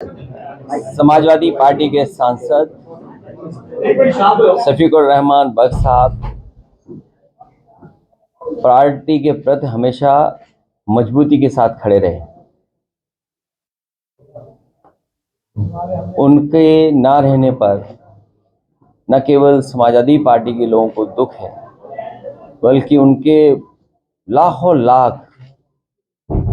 Samajwadi party के सांसद शफीकुर रहमान बख्श साहब पार्टी के प्रति हमेशा मजबूती के साथ खड़े रहे। उनके ना रहने पर न केवल समाजवादी पार्टी के लोगों को दुख है, बल्कि उनके लाखों लाख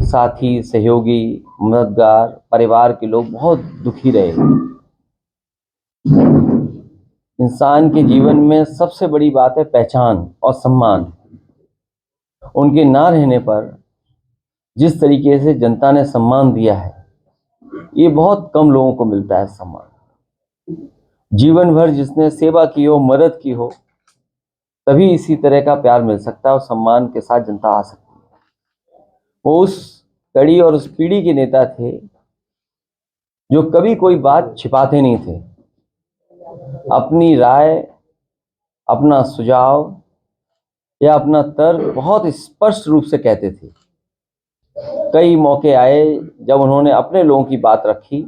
साथी, सहयोगी, मददगार, परिवार के लोग बहुत दुखी रहे। इंसान के जीवन में सबसे बड़ी बात है पहचान और सम्मान। उनके ना रहने पर जिस तरीके से जनता ने सम्मान दिया है, ये बहुत कम लोगों को मिलता है सम्मान। जीवन भर जिसने सेवा की हो, मदद की हो, तभी इसी तरह का प्यार मिल सकता है और सम्मान के साथ जनता आ सकती है। वो उस कड़ी और उस पीढ़ी के नेता थे जो कभी कोई बात छिपाते नहीं थे। अपनी राय, अपना सुझाव या अपना तर्क बहुत स्पष्ट रूप से कहते थे। कई मौके आए जब उन्होंने अपने लोगों की बात रखी।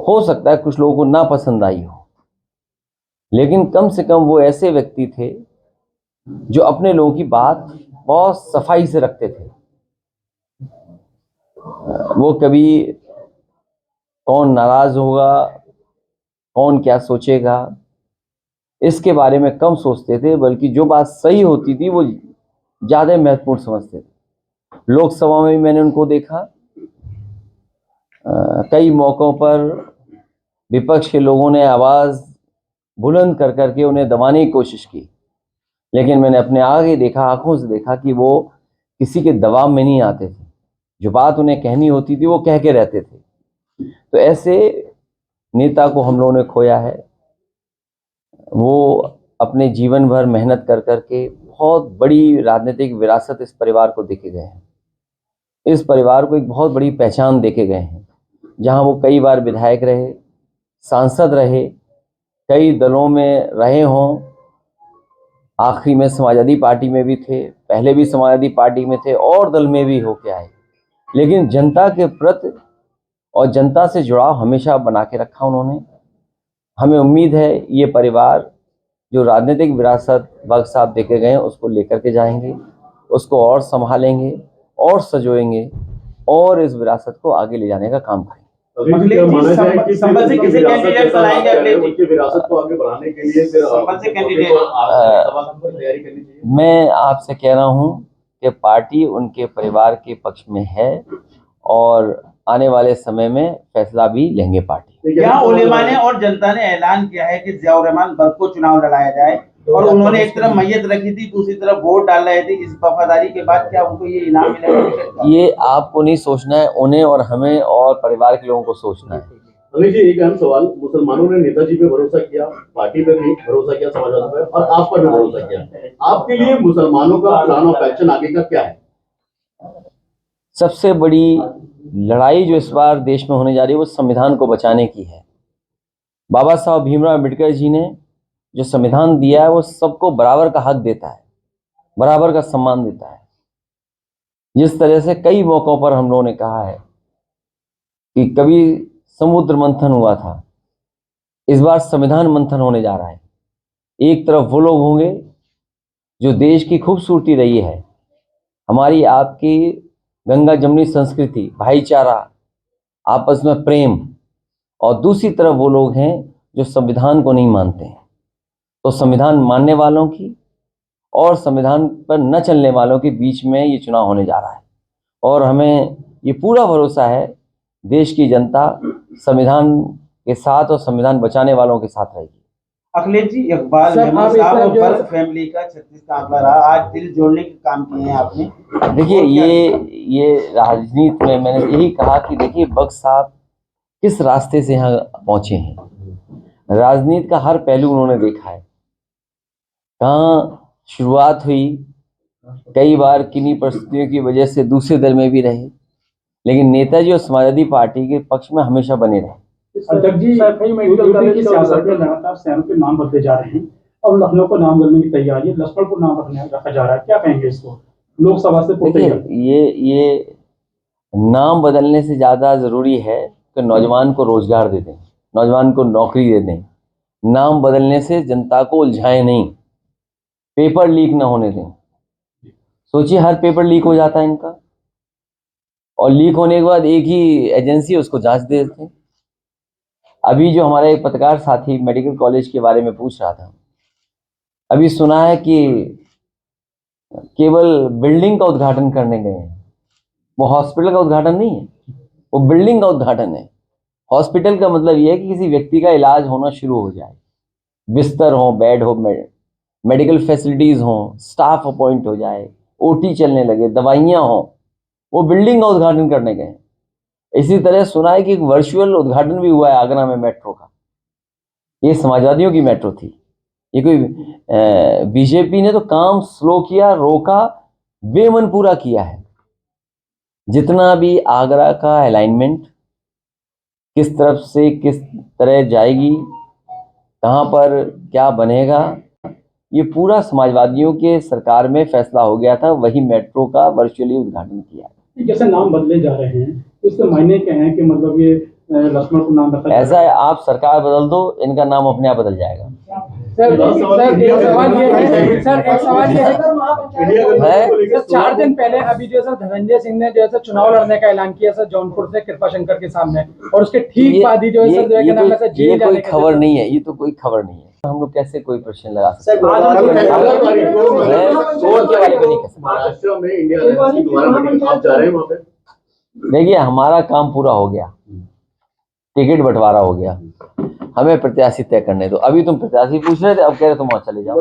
हो सकता है कुछ लोगों को ना पसंद आई हो, लेकिन कम से कम वो ऐसे व्यक्ति थे जो अपने लोगों की बात बहुत सफाई से रखते थे। वो कभी कौन नाराज होगा, कौन क्या सोचेगा, इसके बारे में कम सोचते थे, बल्कि जो बात सही होती थी वो ज़्यादा महत्वपूर्ण समझते थे। लोकसभा में भी मैंने उनको देखा। कई मौक़ों पर विपक्ष के लोगों ने आवाज़ बुलंद कर करके उन्हें दबाने की कोशिश की, लेकिन मैंने अपने आगे देखा, आंखों से देखा कि वो किसी के दबाव में नहीं आते थे। जो बात उन्हें कहनी होती थी वो कह के रहते थे। तो ऐसे नेता को हम लोगों ने खोया है। वो अपने जीवन भर मेहनत कर करके बहुत बड़ी राजनीतिक विरासत इस परिवार को देके गए हैं। इस परिवार को एक बहुत बड़ी पहचान देके गए हैं। जहां वो कई बार विधायक रहे, सांसद रहे, कई दलों में रहे हों, आखिरी में समाजवादी पार्टी में भी थे, पहले भी समाजवादी पार्टी में थे और दल में भी होके आए, लेकिन जनता के प्रति और जनता से जुड़ाव हमेशा बना के रखा उन्होंने। हमें उम्मीद है ये परिवार जो राजनीतिक विरासत बख्श साहब देके गए हैं उसको लेकर के जाएंगे, उसको और संभालेंगे और सजोएंगे और इस विरासत को आगे ले जाने का काम करेंगे। संभल से किसे कैंडिडेट बनाएंगे उनकी विरासत को आगे बढ़ाने के लिए? फिर संभल से कैंडिडेट तैयारी करनी चाहिए। मैं आपसे कह रहा हूं कि पार्टी उनके परिवार के पक्ष में है और आने वाले समय में फैसला भी लेंगे पार्टी। यहाँ उलेमा ने और जनता ने ऐलान किया है कि जियाउर रहमान बख्श को चुनाव लड़ाया जाए, और उन्होंने एक तरफ मैयत रखी थी, दूसरी तरफ वोट डाल रहे थे। इस वफादारी के बाद क्या उनको ये इनाम मिलेगा? ये आपको नहीं सोचना है, उन्हें और हमें और परिवार के लोगों को सोचना है। अनिल जी, एक अहम सवाल, मुसलमानों ने नेताजी पे भरोसा किया, पार्टी पे भी भरोसा किया, समाजवादी पे, और आप पर भी भरोसा किया। आपके लिए मुसलमानों का प्लान ऑफ एक्शन आगे का क्या है? सबसे बड़ी लड़ाई जो इस बार देश में होने जा रही है वो संविधान को बचाने की है। बाबा साहब भीमराव अम्बेडकर जी ने जो संविधान दिया है वो सबको बराबर का हक देता है, बराबर का सम्मान देता है। जिस तरह से कई मौक़ों पर हम लोगों ने कहा है कि कभी समुद्र मंथन हुआ था, इस बार संविधान मंथन होने जा रहा है। एक तरफ वो लोग होंगे जो देश की खूबसूरती रही है, हमारी आपकी गंगा जमुनी संस्कृति, भाईचारा, आपस में प्रेम, और दूसरी तरफ वो लोग हैं जो संविधान को नहीं मानते हैं। तो संविधान मानने वालों की और संविधान पर न चलने वालों के बीच में ये चुनाव होने जा रहा है, और हमें ये पूरा भरोसा है देश की जनता संविधान के साथ और संविधान बचाने वालों के साथ रहेगी। अखिलेश जी, इकबाल मेहमूद साहब और बर्क फैमिली का 36 का आंकड़ा रहा, आज दिल जोड़ने के काम किए हैं आपने। देखिए, ये राजनीति में मैंने यही कहा कि देखिए बख्श साहब किस रास्ते से यहाँ पहुंचे हैं। राजनीति का हर पहलू उन्होंने देखा है, कहाँ शुरुआत हुई, कई बार किन्हीं परिस्थितियों की वजह से दूसरे दल में भी रहे, लेकिन नेताजी और समाजवादी पार्टी के पक्ष में हमेशा बने रहे। अध्यक्ष जी, मेडिकल कॉलेज की सियासत में लगातार शहरों के नाम बदले जा रहे हैं। अब लखनऊ को नाम बदलने की तैयारी है, लक्ष्मणपुर नाम रखा जा रहा है, क्या कहेंगे इसको? लोकसभा से देखिए, ये नाम बदलने से ज़्यादा ज़रूरी है कि नौजवान को रोज़गार दे दें, नौजवान को नौकरी दे दें। नाम बदलने से जनता को उलझाएं नहीं, पेपर लीक ना होने दें। सोचिए हर पेपर लीक हो जाता है इनका, और लीक होने के बाद एक ही एजेंसी उसको जांच दे देते हैं। अभी जो हमारा एक पत्रकार साथी मेडिकल कॉलेज के बारे में पूछ रहा था, अभी सुना है कि केवल बिल्डिंग का उद्घाटन करने गए हैं, वो हॉस्पिटल का उद्घाटन नहीं है, वो बिल्डिंग का उद्घाटन है। हॉस्पिटल का मतलब ये है कि किसी व्यक्ति का इलाज होना शुरू हो जाए, बिस्तर हो, बेड हो, मेडिकल फैसिलिटीज़ हो, स्टाफ अपॉइंट हो जाए, ओटी चलने लगे, दवाइयाँ हो, वो बिल्डिंग का उद्घाटन करने गए हैं। इसी तरह सुना है कि एक वर्चुअल उद्घाटन भी हुआ है आगरा में मेट्रो का। ये समाजवादियों की मेट्रो थी, ये कोई बीजेपी ने तो काम स्लो किया, रोका, बेमन पूरा किया है। जितना भी आगरा का अलाइनमेंट किस तरफ से किस तरह जाएगी, कहाँ पर क्या बनेगा, ये पूरा समाजवादियों के सरकार में फैसला हो गया था, वही मेट्रो का वर्चुअली उद्घाटन किया। जैसे नाम बदले जा रहे हैं तो इसके मायने क्या है कि मतलब ये लक्ष्मण को नाम रखा ऐसा है, आप सरकार बदल दो, इनका नाम अपने आप बदल जाएगा। सर एक सवाल ये है, सर एक सवाल ये है, सर 4 दिन पहले अभी जो सर धनंजय सिंह ने जो है चुनाव लड़ने का ऐलान किया सर जौनपुर से कृपा शंकर के सामने, और उसके ठीक बाद ही जो है सर जो है सर ये कोई खबर नहीं है, ये तो कोई खबर नहीं है। हम लोग कैसे कोई प्रश्न लगा सकते हैं? महाराष्ट्र में इंडिया अलायंस की दोबारा मीटिंग आप जा रहे हैं वहाँ पे? देखिए हमारा काम पूरा हो गया, टिकट बंटवारा हो गया, हमें प्रत्याशी तय करने दो। अभी तुम प्रत्याशी पूछ रहे थे, अब कह रहे तुम वहां चले जाओ।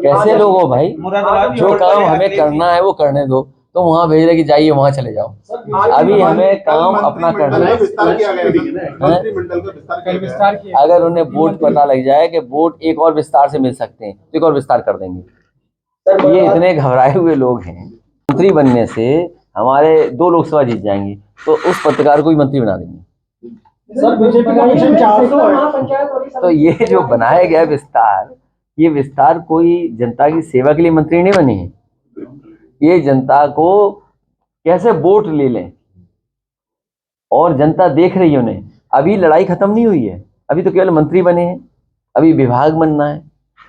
कैसे लोग हो भाई? जो काम हमें करना है वो करने दो, तो वहां भेज रहे कि जाइए वहां चले जाओ। अभी हमें काम अपना करना है। अगर उन्हें वोट पता लग जाए कि वोट एक और विस्तार से मिल सकते हैं तो एक और विस्तार कर देंगे। ये इतने घबराए हुए लोग हैं। मंत्री बनने से हमारे 2 लोकसभा जीत जाएंगी तो उस पत्रकार को भी मंत्री बना देंगे। सर बीजेपी का मिशन 400 है। तो ये जो बनाया गया विस्तार, ये विस्तार कोई जनता की सेवा के लिए मंत्री नहीं बने हैं, ये जनता को कैसे वोट ले लें, और जनता देख रही है उन्हें। अभी लड़ाई खत्म नहीं हुई है, अभी तो केवल मंत्री बने हैं, अभी विभाग बनना है,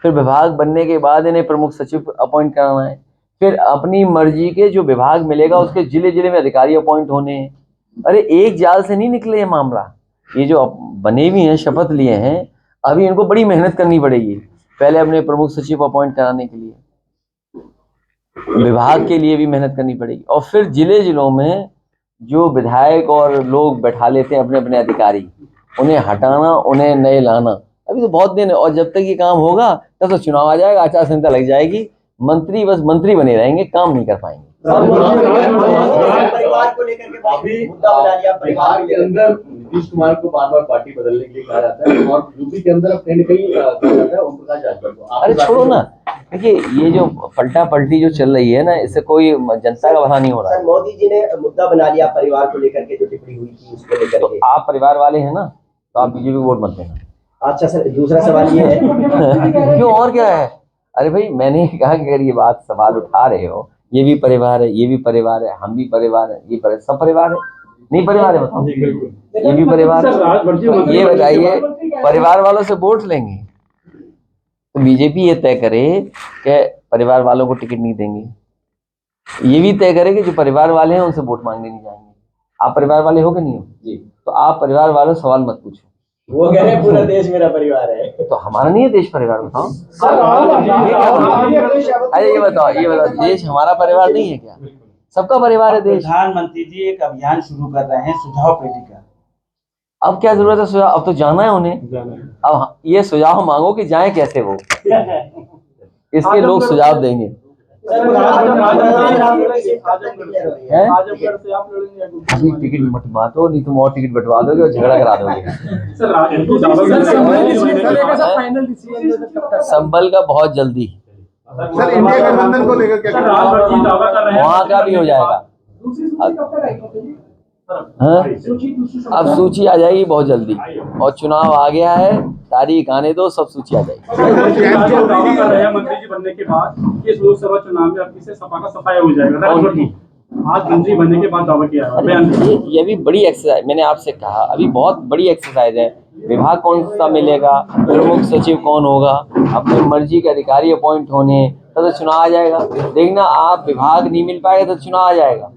फिर विभाग बनने के बाद इन्हें प्रमुख सचिव अपॉइंट कराना है, फिर अपनी मर्जी के जो विभाग मिलेगा उसके जिले जिले में अधिकारी अपॉइंट होने हैं। अरे एक जाल से नहीं निकले ये मामला, ये जो बने भी हैं, शपथ लिए हैं, अभी इनको बड़ी मेहनत करनी पड़ेगी। पहले अपने प्रमुख सचिव अपॉइंट कराने के लिए, विभाग के लिए भी मेहनत करनी पड़ेगी, और फिर जिले जिलों में जो विधायक और लोग बैठा लेते हैं अपने अपने अधिकारी, उन्हें हटाना, उन्हें नए लाना। अभी तो बहुत दिन है, और जब तक ये काम होगा तब तो चुनाव आ जाएगा, आचार संहिता लग जाएगी, मंत्री बस मंत्री बने रहेंगे, काम नहीं कर पाएंगे। परिवार को लेकर के मुद्दा बना लिया। परिवार के अंदर नीतीश कुमार को बार बार पार्टी बदलने के लिए कहा जाता है, और यूपी के अंदर अब कहीं न कहीं कहा जाता है ओम प्रकाश राजभर को। अरे छोड़ो ना, देखिए ये जो पलटा पलटी जो चल रही है ना, इससे कोई जनता का भला नहीं हो रहा है। मोदी जी ने मुद्दा बना लिया परिवार को लेकर के, जो टिप्पणी हुई थी उसको लेकर तो के। आप परिवार वाले हैं ना, तो आप बीजेपी को वोट मत देना। अच्छा सर, दूसरा सवाल ये है क्यों, और क्या है? अरे भाई मैंने कहा कि अगर ये बात सवाल उठा रहे हो, ये भी परिवार है, ये भी परिवार है, हम भी परिवार है, ये सब परिवार है, नहीं परिवार है बताओ? ये भी परिवार है। ये बताइए परिवार वालों से वोट लेंगे तो बीजेपी ये तय करे कि परिवार वालों को टिकट नहीं देंगे, ये भी तय करे कि जो परिवार वाले हैं उनसे वोट मांगने नहीं जाएंगे। आप परिवार वाले हो कि नहीं हो जी? तो आप परिवार वालों सवाल मत पूछो, वो कह रहे हैं पूरा देश मेरा परिवार है। तो हमारा नहीं है देश परिवार, बताओ। अरे ये बताओ देश हमारा परिवार नहीं है क्या? सबका परिवार है देश। प्रधानमंत्री जी एक अभियान शुरू कर रहे हैं सुझाव पेटी का। अब क्या जरूरत है सुझाव? अब तो जाना है उन्हें। अब ये सुझाव मांगो कि जाए कैसे वो, इसके लोग सुझाव देंगे। अभी टिकट मत बांटो, नहीं तुम और टिकट बंटवा दोगे और झगड़ा करा दोगे। संभल का बहुत जल्दी सर इंडिया गठबंधन को लेकर क्या वहाँ का भी हो जाएगा। हाँ? अब सूची आ जाएगी बहुत जल्दी, और चुनाव आ गया है, तारीख आने दो, सब सूची आ जाएगी। मंत्री जी बनने के बाद इस लोकसभा चुनाव में आपकी से सपा का सफाया हो जाएगा। आज मंत्री बनने के बाद दावा किया है बयान दिया। ये भी बड़ी एक्सरसाइज, मैंने आपसे कहा अभी बहुत बड़ी एक्सरसाइज है। विभाग कौन सा मिलेगा, प्रमुख सचिव कौन होगा, अपनी मर्जी के अधिकारी अपॉइंट होने, तो चुनाव आ जाएगा। देखना आप, विभाग नहीं मिल पाएगा तो चुनाव आ जाएगा।